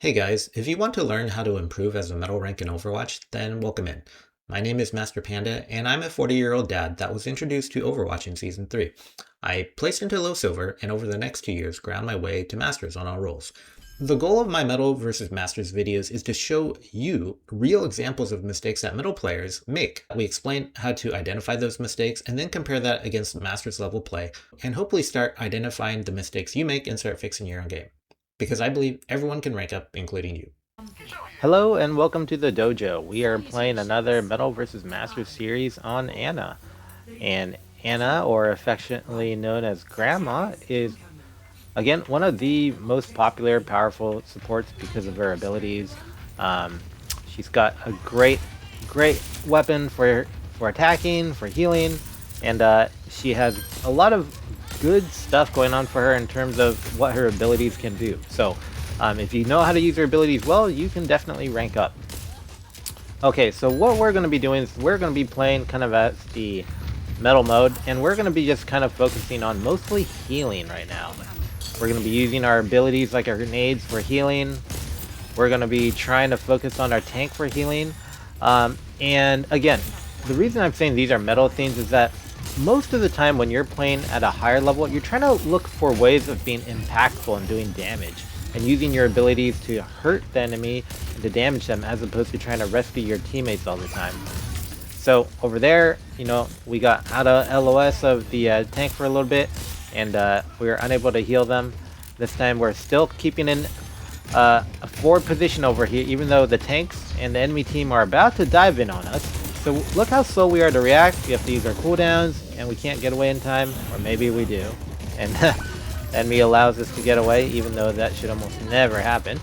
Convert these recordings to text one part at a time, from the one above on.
Hey guys, if you want to learn how to improve as a metal rank in Overwatch, then welcome in. My name is Master Panda, and I'm a 40-year-old dad that was introduced to Overwatch in Season 3. I placed into low silver, and over the next 2 years ground my way to Masters on all roles. The goal of my Metal vs. Masters videos is to show you real examples of mistakes that Metal players make. We explain how to identify those mistakes and then compare that against Masters level play, and hopefully start identifying the mistakes you make and start fixing your own game. Because I believe everyone can rank up, including you. Hello and welcome to the dojo. We are playing another Metal vs. Masters series on Anna. And Anna, or affectionately known as Grandma, is again one of the most popular, powerful supports because of her abilities. Um, she's got a great weapon for attacking, for healing, and she has a lot of good stuff going on for her in terms of what her abilities can do. So, if you know how to use her abilities well, you can definitely rank up. Okay, so what we're going to be doing is we're going to be playing kind of as the metal mode, and we're going to be just kind of focusing on mostly healing right now. We're going to be using our abilities like our grenades for healing. We're going to be trying to focus on our tank for healing. And again, the reason I'm saying these are metal themes is that most of the time when you're playing at a higher level, you're trying to look for ways of being impactful and doing damage and using your abilities to hurt the enemy and to damage them as opposed to trying to rescue your teammates all the time. So over there, we got out of LOS of the tank for a little bit, and we were unable to heal them. This time we're still keeping in a forward position over here, even though the tanks and the enemy team are about to dive in on us. So look how slow we are to react. We have to use our cooldowns, and we can't get away in time, or maybe we do. And the enemy allows us to get away, even though that should almost never happen.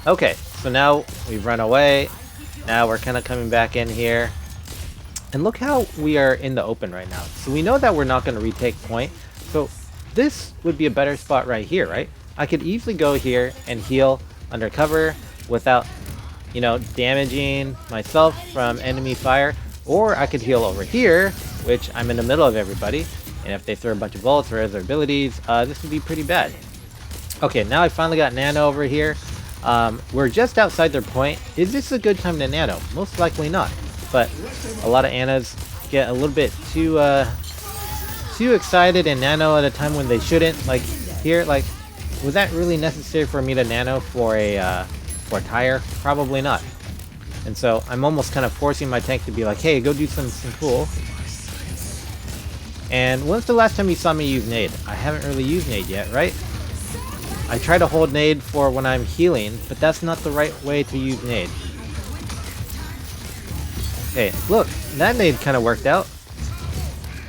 Okay, so now we've run away. Now we're kind of coming back in here. And look how we are in the open right now. So we know that we're not going to retake point. So this would be a better spot right here, right? I could easily go here and heal under cover without, damaging myself from enemy fire. Or I could heal over here, which I'm in the middle of everybody. And if they throw a bunch of bullets or other abilities, this would be pretty bad. Okay, now I finally got Nano over here. We're just outside their point. Is this a good time to Nano? Most likely not. But a lot of Annas get a little bit too excited and Nano at a time when they shouldn't. Like here, was that really necessary for me to Nano for a tire? Probably not. And so I'm almost kind of forcing my tank to be like, hey, go do something cool. And when's the last time you saw me use nade? I haven't really used nade yet, right? I try to hold nade for when I'm healing, but that's not the right way to use nade. Okay, look, that nade kind of worked out.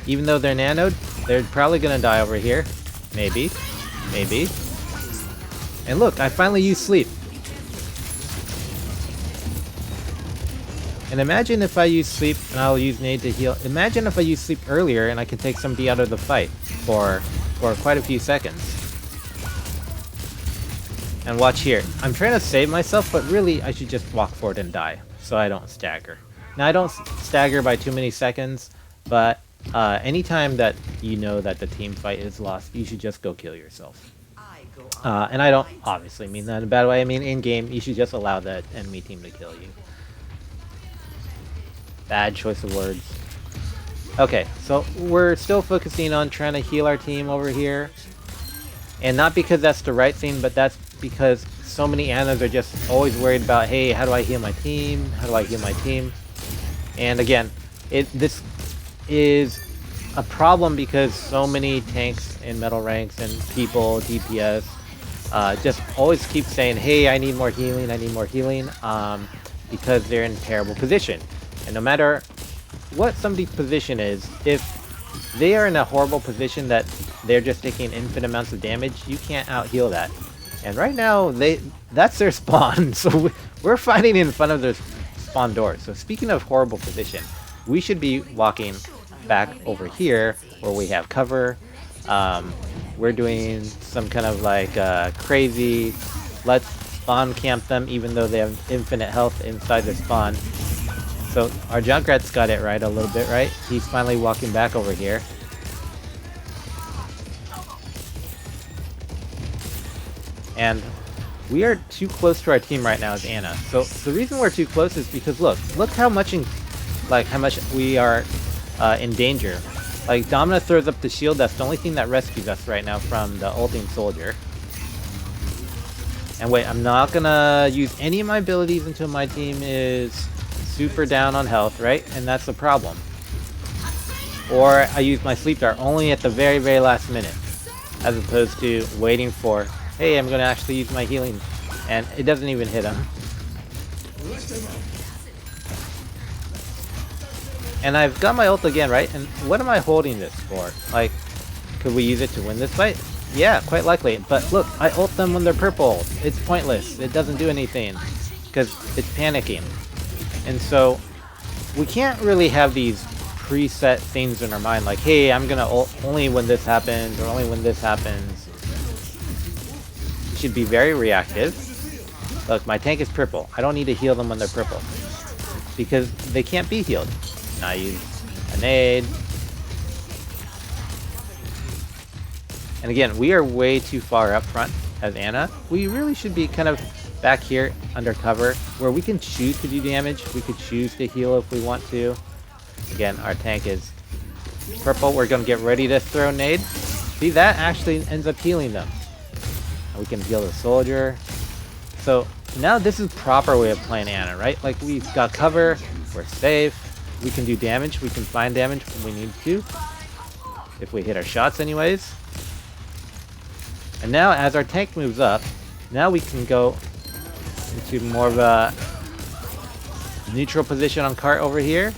Even though they're nanoed, they're probably gonna die over here. Maybe. Maybe. And look, I finally used sleep. And imagine if I use sleep and I'll use nade to heal. Imagine if I use sleep earlier and I can take somebody out of the fight for quite a few seconds. And watch here. I'm trying to save myself, but really I should just walk forward and die so I don't stagger. Now I don't stagger by too many seconds, but anytime that you know that the team fight is lost, you should just go kill yourself. And I don't obviously mean that in a bad way. I mean in game, you should just allow that enemy team to kill you. Bad choice of words. Okay, so we're still focusing on trying to heal our team over here. And not because that's the right thing, but that's because so many Annas are just always worried about, hey, how do I heal my team? How do I heal my team? And again, this is a problem because so many tanks in metal ranks and people, DPS, just always keep saying, hey, I need more healing, because they're in a terrible position. And no matter what somebody's position is, if they are in a horrible position that they're just taking infinite amounts of damage, you can't out-heal that. And right now, that's their spawn, so we're fighting in front of their spawn doors. So speaking of horrible position, we should be walking back over here where we have cover. We're doing some kind of crazy, let's spawn camp them even though they have infinite health inside their spawn. So our Junkrat's got it right a little bit, right? He's finally walking back over here. And we are too close to our team right now as Anna. So the reason we're too close is because look how much we are in danger. Like Domina throws up the shield. That's the only thing that rescues us right now from the ulting soldier. And wait, I'm not gonna use any of my abilities until my team is super down on health, right? And that's the problem. Or I use my sleep dart only at the very, very last minute, as opposed to waiting for, hey, I'm gonna actually use my healing, and it doesn't even hit him. And I've got my ult again, right? And what am I holding this for? Like, could we use it to win this fight? Yeah, quite likely. But look, I ult them when they're purple. It's pointless. It doesn't do anything because it's panicking. And so we can't really have these preset things in our mind like, hey, I'm gonna ult only when this happens or only when this happens. We should be very reactive. Look, my tank is purple. I don't need to heal them when they're purple because they can't be healed. And I use a nade. And again, we are way too far up front as Anna. We really should be kind of back here under cover where we can choose to do damage. We could choose to heal if we want to. Again, our tank is purple. We're going to get ready to throw nade. See, that actually ends up healing them. And we can heal the soldier. So now this is proper way of playing Anna, right? Like we've got cover. We're safe. We can do damage. We can find damage when we need to. If we hit our shots anyways. And now as our tank moves up, now we can go into more of a neutral position on cart over here.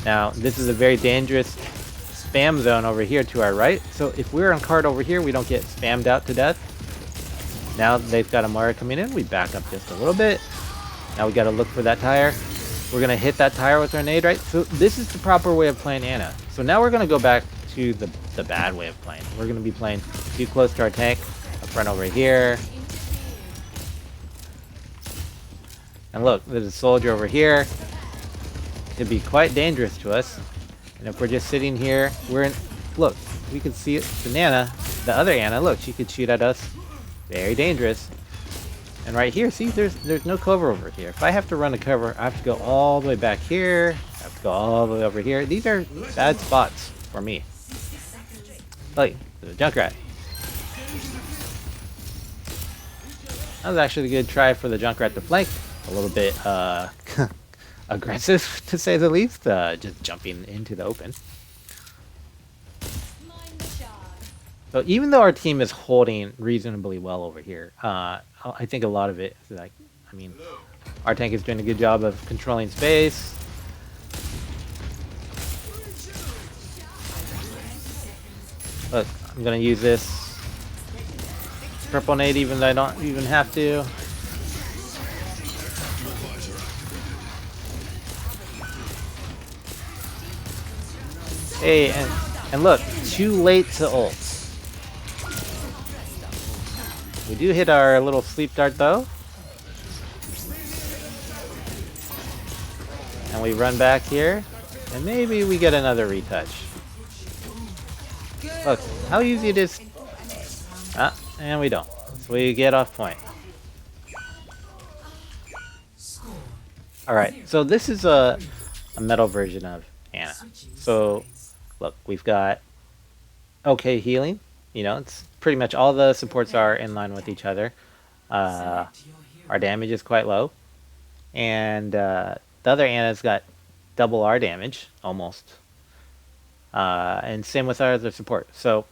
Now this is a very dangerous spam zone over here to our right. So if we're on cart over here, we don't get spammed out to death. Now they've got a Mara coming in. We back up just a little bit. Now we got to look for that tire. We're going to hit that tire with our nade, right? So this is the proper way of playing Anna. So now we're going to go back to the bad way of playing. We're going to be playing too close to our tank. Up front over here. And look, there's a soldier over here. Could be quite dangerous to us. And if we're just sitting here, we're in... Look, we can see it. The Nana, the other Anna, look, she could shoot at us. Very dangerous. And right here, see, there's no cover over here. If I have to run a cover, I have to go all the way back here. I have to go all the way over here. These are bad spots for me. Like, the Junkrat. That was actually a good try for the Junkrat to flank. A little bit aggressive, to say the least. Just jumping into the open. So even though our team is holding reasonably well over here, I think a lot of it is like, I mean, our tank is doing a good job of controlling space. Look, I'm gonna use this purple nade even though I don't even have to. Hey, and look, too late to ult. We do hit our little sleep dart though. And we run back here. And maybe we get another retouch. Look, how easy it is. Ah, and we don't. So we get off point. Alright, so this is a metal version of Anna. So, look, we've got okay healing. You know, it's pretty much all the supports are in line with each other. Our damage is quite low. And the other Anna's got double our damage, almost. And same with our other support. So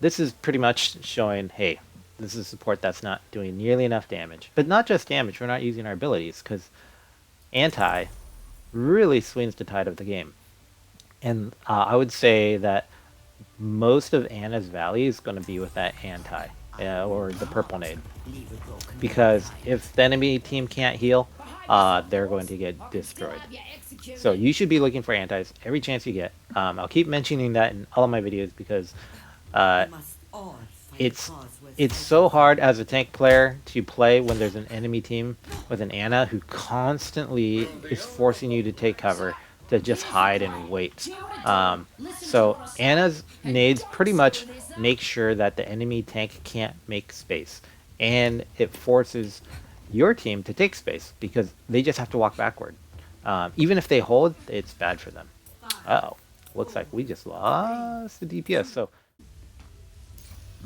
this is pretty much showing, hey, this is support that's not doing nearly enough damage. But not just damage, we're not using our abilities, because anti really swings the tide of the game. And I would say that most of Anna's value is going to be with that anti, or the purple nade. Because if the enemy team can't heal, they're going to get destroyed. So you should be looking for antis every chance you get. I'll keep mentioning that in all of my videos because it's so hard as a tank player to play when there's an enemy team with an Anna who constantly is forcing you to take cover, to just hide and wait. So Anna's nades pretty much make sure that the enemy tank can't make space. and it forces your team to take space because they just have to walk backward. Even if they hold, it's bad for them. Uh-oh. Looks like we just lost the DPS. So,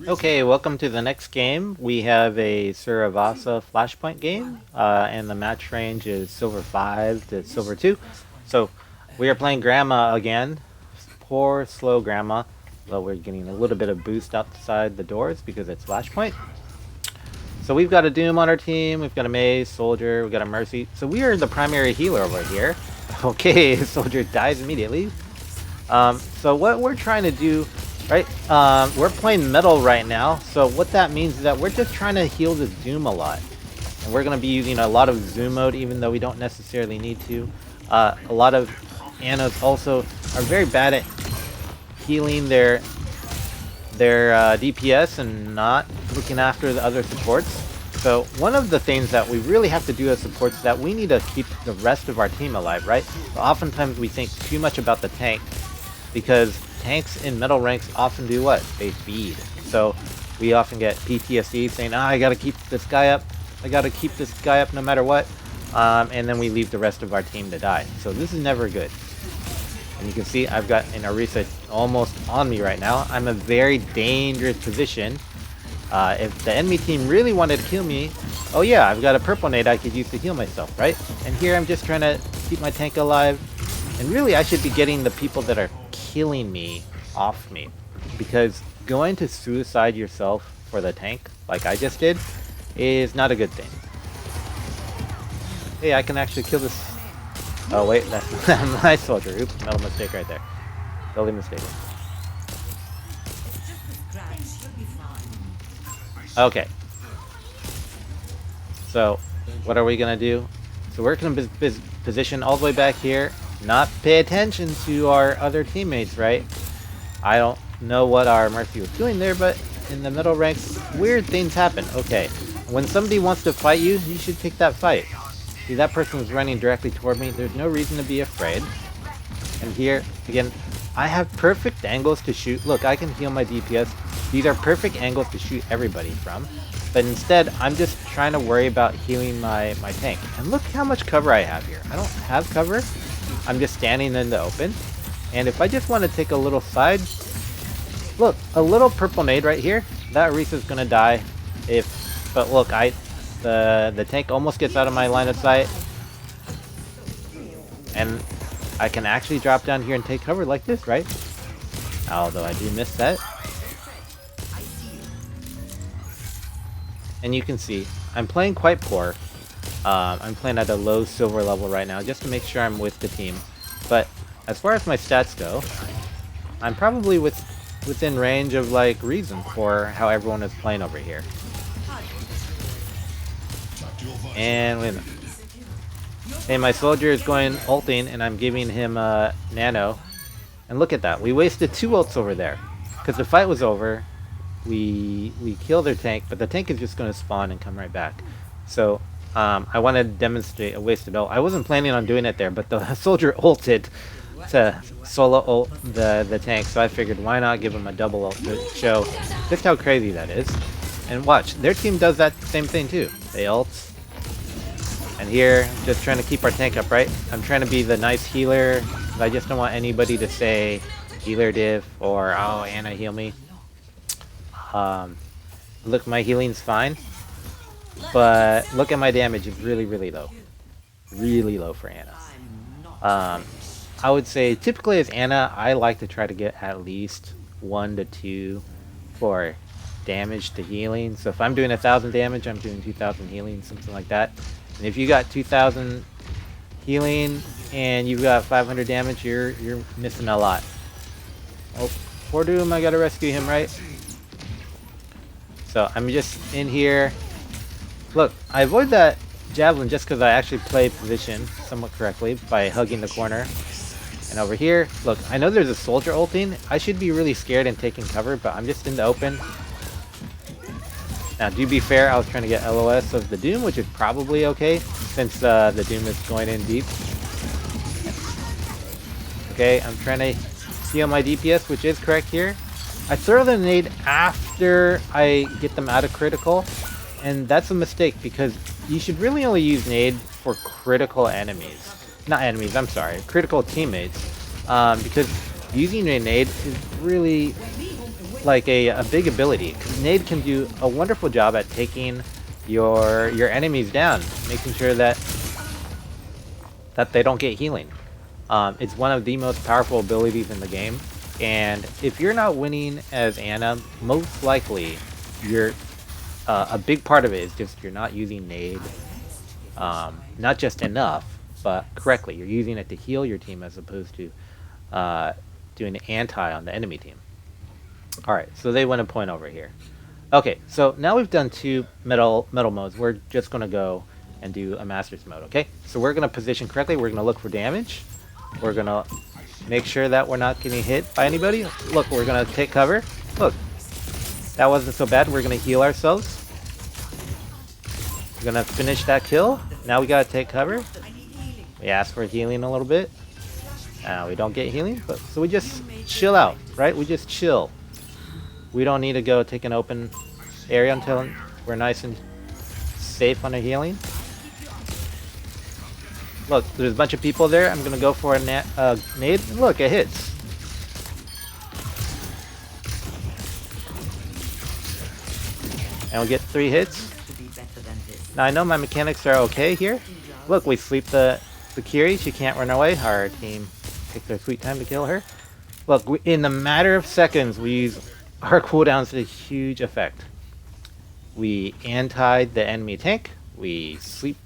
okay, welcome to the next game. We have a Suravasa Flashpoint game, and the match range is Silver 5 to Silver 2. So, we are playing Grandma again. Poor, slow Grandma. Though we're getting a little bit of boost outside the doors because it's Flashpoint. So we've got a Doom on our team, we've got a Maze, Soldier, we've got a Mercy. So we are the primary healer over here. Okay, Soldier dies immediately. So what we're trying to do, right, we're playing Metal right now. So what that means is that we're just trying to heal this Doom a lot. And we're going to be using a lot of Zoom mode, even though we don't necessarily need to. A lot of Annas also are very bad at healing their DPS and not looking after the other supports. So one of the things that we really have to do as supports is that we need to keep the rest of our team alive, right? But oftentimes we think too much about the tank because tanks in metal ranks often do what? They feed. So we often get PTSD saying, I gotta keep this guy up. I gotta keep this guy up no matter what. And then we leave the rest of our team to die. So this is never good. And you can see I've got an Orisa almost on me right now. I'm in a very dangerous position. If the enemy team really wanted to kill me, oh yeah, I've got a purple nade I could use to heal myself, right? And here I'm just trying to keep my tank alive. And really I should be getting the people that are killing me off me. Because going to suicide yourself for the tank, like I just did, is not a good thing. Hey, I can actually kill this. Oh wait, that's my soldier. Oops, metal mistake right there. Totally mistaken. Okay. So, what are we gonna do? So we're gonna position all the way back here. Not pay attention to our other teammates, right? I don't know what our Mercy was doing there, but in the middle ranks, weird things happen. Okay. When somebody wants to fight you, you should take that fight. See, that person was running directly toward me. There's no reason to be afraid. And here, again, I have perfect angles to shoot. Look, I can heal my DPS. These are perfect angles to shoot everybody from. But instead, I'm just trying to worry about healing my tank. And look how much cover I have here. I don't have cover. I'm just standing in the open. And if I just want to take a little side, look, a little purple nade right here. That Orisa's gonna die. But look, the tank almost gets out of my line of sight. And I can actually drop down here and take cover like this, right? Although I do miss that. And you can see, I'm playing quite poor. I'm playing at a low silver level right now, just to make sure I'm with the team. But as far as my stats go, I'm probably within range of like reason for how everyone is playing over here. And wait a minute. Hey, my soldier is going ulting, and I'm giving him nano. And look at that, we wasted 2 ults over there, because the fight was over. We killed their tank, but the tank is just going to spawn and come right back. So I want to demonstrate a wasted ult. I wasn't planning on doing it there, but the soldier ulted to solo ult the tank, so I figured why not give him a double ult to show just how crazy that is. And watch, their team does that same thing too. They ult. And here, just trying to keep our tank up, right? I'm trying to be the nice healer. I just don't want anybody to say healer diff or, oh, Anna, heal me. Look, my healing's fine. But look at my damage, it's really, really low. Really low for Anna. I would say, typically as Anna, I like to try to get at least 1 to 2 for damage to healing. So if I'm doing 1,000 damage, I'm doing 2,000 healing, something like that. And if you got 2,000 healing and you've got 500 damage, you're missing a lot. Oh, poor Doom, I gotta rescue him, right? So I'm just in here. Look, I avoid that javelin just because I actually play position somewhat correctly by hugging the corner. And over here, look, I know there's a soldier ulting. I should be really scared and taking cover, but I'm just in the open. Now, to be fair, I was trying to get LOS of the Doom, which is probably okay, since the Doom is going in deep. Okay, I'm trying to heal my DPS, which is correct here. I throw the nade after I get them out of critical. And that's a mistake because you should really only use nade for critical enemies. Not enemies, I'm sorry, critical teammates. Because using a nade is really like a big ability. 'Cause nade can do a wonderful job at taking your enemies down, making sure that they don't get healing. It's one of the most powerful abilities in the game. And if you're not winning as Anna, most likely you're a big part of it is just you're not using nade, not just enough, but correctly. You're using it to heal your team as opposed to doing anti on the enemy team. All right, so they win a point over here. Okay, so now we've done two metal modes. We're just gonna go and do a master's mode. Okay, so we're gonna position correctly. We're gonna look for damage. We're gonna make sure that we're not getting hit by anybody. Look, we're gonna take cover. Look, that wasn't so bad. We're gonna heal ourselves. We're gonna finish that kill. Now we gotta take cover. We ask for healing a little bit. We don't get healing, but so we just chill out, right? We just chill. We don't need to go take an open area until we're nice and safe on our healing. Look, there's a bunch of people there. I'm gonna go for a nade. Look, it hits. And we get 3 hits. Now I know my mechanics are okay here. Look, we sleep the Kiri. She can't run away. Our team takes their sweet time to kill her. Look, in a matter of seconds, we use our cooldowns to a huge effect. We anti the enemy tank. We sleep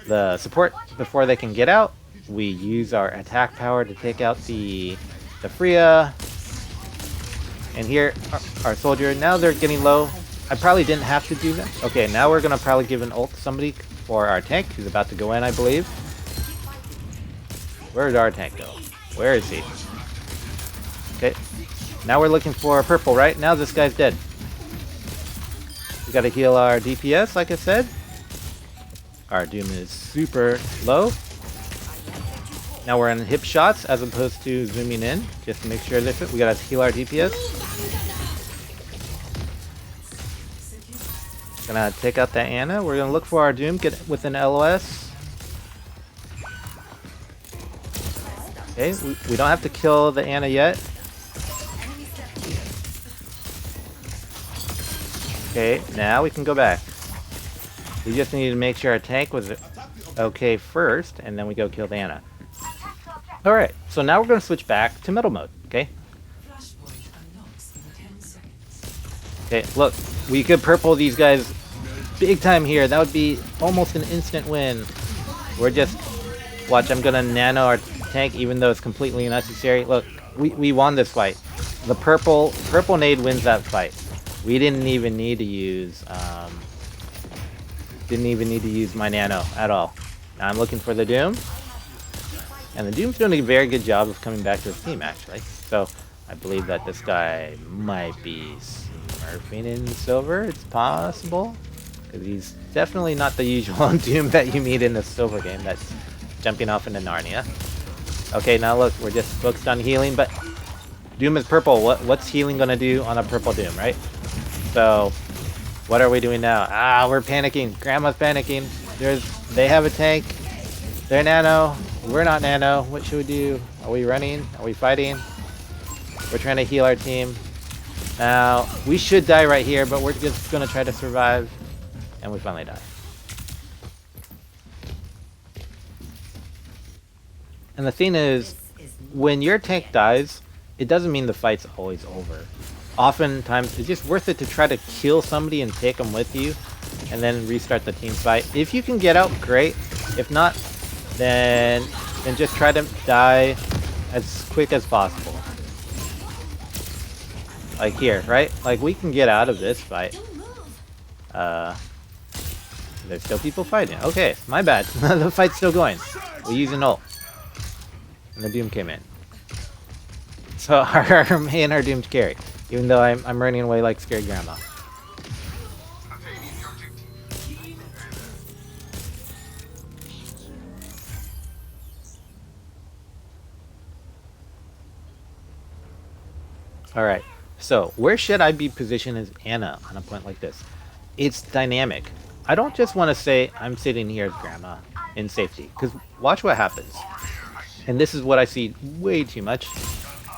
the support before they can get out. We use our attack power to take out the Freya. And here, our soldier, now they're getting low. I probably didn't have to do that. Okay, now we're gonna probably give an ult to somebody for our tank who's about to go in, I believe. Where did our tank go? Where is he? Okay, now we're looking for purple, right? Now this guy's dead. We gotta heal our DPS, like I said. Our Doom is super low. Now we're in hip shots as opposed to zooming in, just to make sure they fit. We gotta heal our DPS. Gonna take out that Anna. We're gonna look for our Doom, get with an LOS. Okay, we don't have to kill the Anna yet. Okay, now we can go back. We just need to make sure our tank was okay first, and then we go kill the Anna. Alright, so now we're going to switch back to metal mode, okay? Okay, look, we could purple these guys big time here. That would be almost an instant win. We're just... Watch, I'm going to nano our tank, even though it's completely unnecessary. Look, we won this fight. The purple nade wins that fight. We didn't even need to use... Didn't even need to use my nano at all. Now I'm looking for the Doom. And the Doom's doing a very good job of coming back to his team, actually. So, I believe that this guy might be smurfing in silver. It's possible. Because he's definitely not the usual Doom that you meet in the silver game that's jumping off into Narnia. Okay, now look, we're just focused on healing, but Doom is purple. What's healing gonna do on a purple Doom, right? So, what are we doing now? Ah, we're panicking. Grandma's panicking. They have a tank. They're nano. We're not nano. What should we do? Are we running? Are we fighting? We're trying to heal our team. Now, we should die right here, but we're just gonna try to survive. And we finally die. And the thing is, when your tank dies, it doesn't mean the fight's always over. Oftentimes, it's just worth it to try to kill somebody and take them with you, and then restart the team fight. If you can get out, great. If not, then just try to die as quick as possible. Like here, right? Like, we can get out of this fight. There's still people fighting. Okay, my bad. The fight's still going. We use an ult. And the Doom came in. So me and our Doom's carry. Even though I'm running away like scared grandma. Alright, so where should I be positioned as Anna on a point like this? it's dynamic. I don't just want to say I'm sitting here as grandma in safety, because watch what happens. And this is what I see way too much.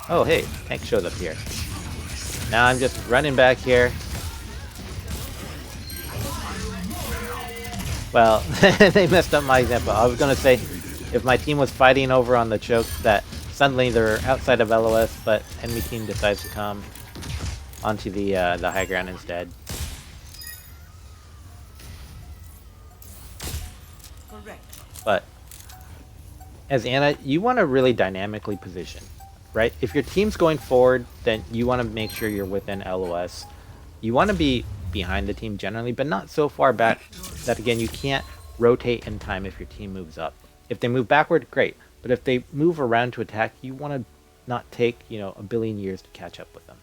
Oh, hey, tank shows up here. Now I'm just running back here. Well, they messed up my example. I was going to say, if my team was fighting over on the choke, that suddenly they're outside of LOS, but enemy team decides to come onto the high ground instead. But as Anna, you want to really dynamically position, right? If your team's going forward, then you want to make sure you're within LOS. You want to be behind the team generally, but not so far back that, again, you can't rotate in time if your team moves up. If they move backward, great. But if they move around to attack, you want to not take, a billion years to catch up with them.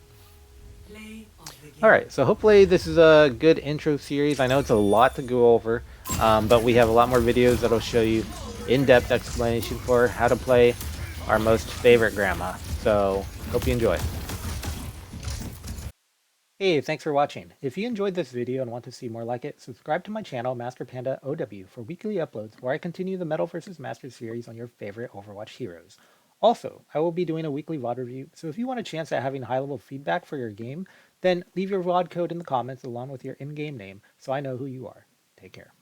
Alright, so hopefully this is a good intro series. I know it's a lot to go over, but we have a lot more videos that'll show you in-depth explanation for how to play our most favorite grandma. So, hope you enjoy. Hey, thanks for watching. If you enjoyed this video and want to see more like it, subscribe to my channel, Master Panda OW, for weekly uploads where I continue the Metal vs. Master series on your favorite Overwatch heroes. Also, I will be doing a weekly VOD review, so if you want a chance at having high-level feedback for your game, then leave your VOD code in the comments along with your in-game name so I know who you are. Take care.